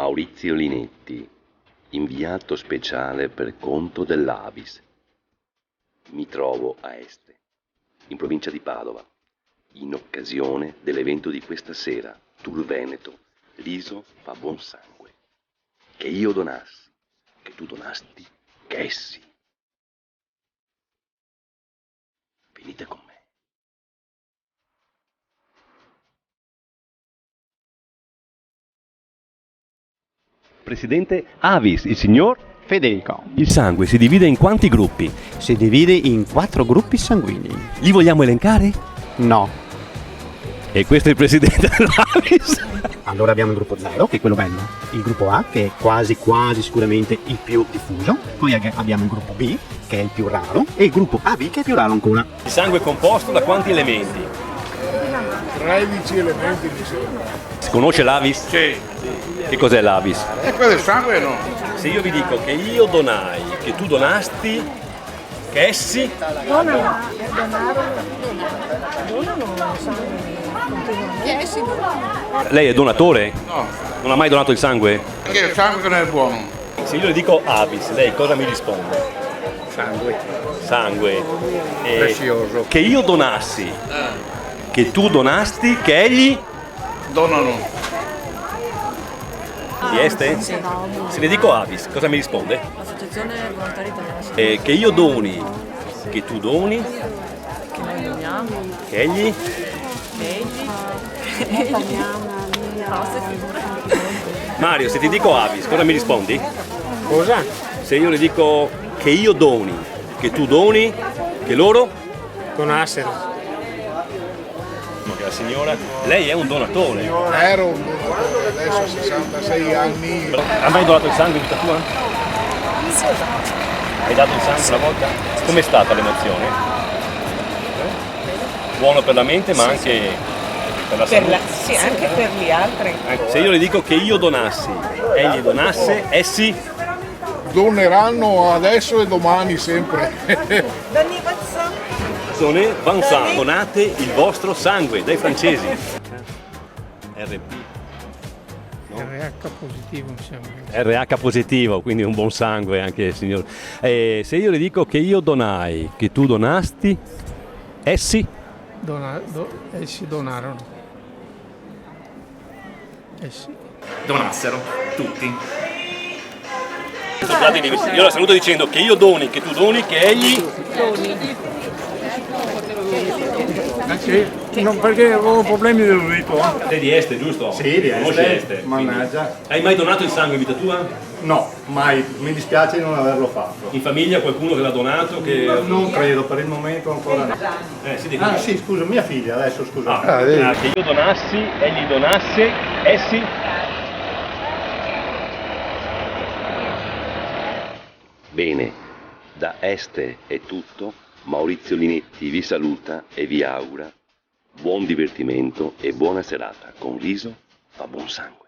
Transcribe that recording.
Maurizio Linetti, inviato speciale per conto dell'Avis. Mi trovo a Este, in provincia di Padova, in occasione dell'evento di questa sera, Tour Veneto, Riso fa buon sangue. Che io donassi, che tu donasti, che essi. Venite con me. Presidente Avis, il signor Federico. Il sangue si divide in quanti gruppi? Si divide in 4 gruppi sanguigni. Li vogliamo elencare? No. E questo è il presidente dell'Avis. Allora abbiamo il gruppo 0, che è quello bello. Il gruppo A, che è quasi sicuramente il più diffuso. Poi abbiamo il gruppo B, che è il più raro. E il gruppo AB, che è più raro ancora. Il sangue è composto da quanti elementi? 13 elementi mi sembra. Si conosce l'Avis? Sì. Che cos'è l'Avis? E quello è sangue o no? Se io vi dico che io donai, che tu donasti, che essi... Donano sangue. Lei è donatore? No. Non ha mai donato il sangue? Perché il sangue non è buono. Se io le dico Avis, lei cosa mi risponde? Sangue. Sangue. Prezioso. Che io donassi, che tu donasti, che egli... Donano. Di Este? Se le dico Avis, cosa mi risponde? Associazione Volontari Italiana. Che io doni, che tu doni, Che noi doniamo. che egli... Mario, se ti dico Avis, cosa mi rispondi? Cosa? Se io le dico che io doni, che tu doni, che loro? Donassero. Che la signora, lei è un donatore. Ero un donatore, adesso ho 66 anni. Ha mai donato il sangue in vita tua? Hai dato il sangue una volta? Com'è stata l'emozione? Buono per la mente ma anche per la salute. Sì, anche per gli altri. Se io le dico che io donassi, egli donasse, essi? Doneranno adesso e domani sempre. Sono Vincent, donate il vostro sangue dai francesi. RP. RH positivo mi sembra. RH positivo, quindi un buon sangue anche signor. Se io le dico che io donai, che tu donasti, essi? Essi donarono. Essi. Donassero, tutti. Io la saluto dicendo che io doni, che tu doni, che egli... Sì, non, perché avevo problemi dell'udito. Sei di Este, giusto? Sì, di Conosci Este, mannaggia. Quindi. Hai mai donato il sangue in vita tua? No, mai, mi dispiace di non averlo fatto. In famiglia qualcuno che l'ha donato? Che... Non credo, per il momento ancora no. Sì, dico. Ah sì, scusa, mia figlia adesso, scusa. Che io donassi, egli donasse, essi? Bene, da Este è tutto. Maurizio Linetti vi saluta e vi augura buon divertimento e buona serata. Con Riso fa buon sangue.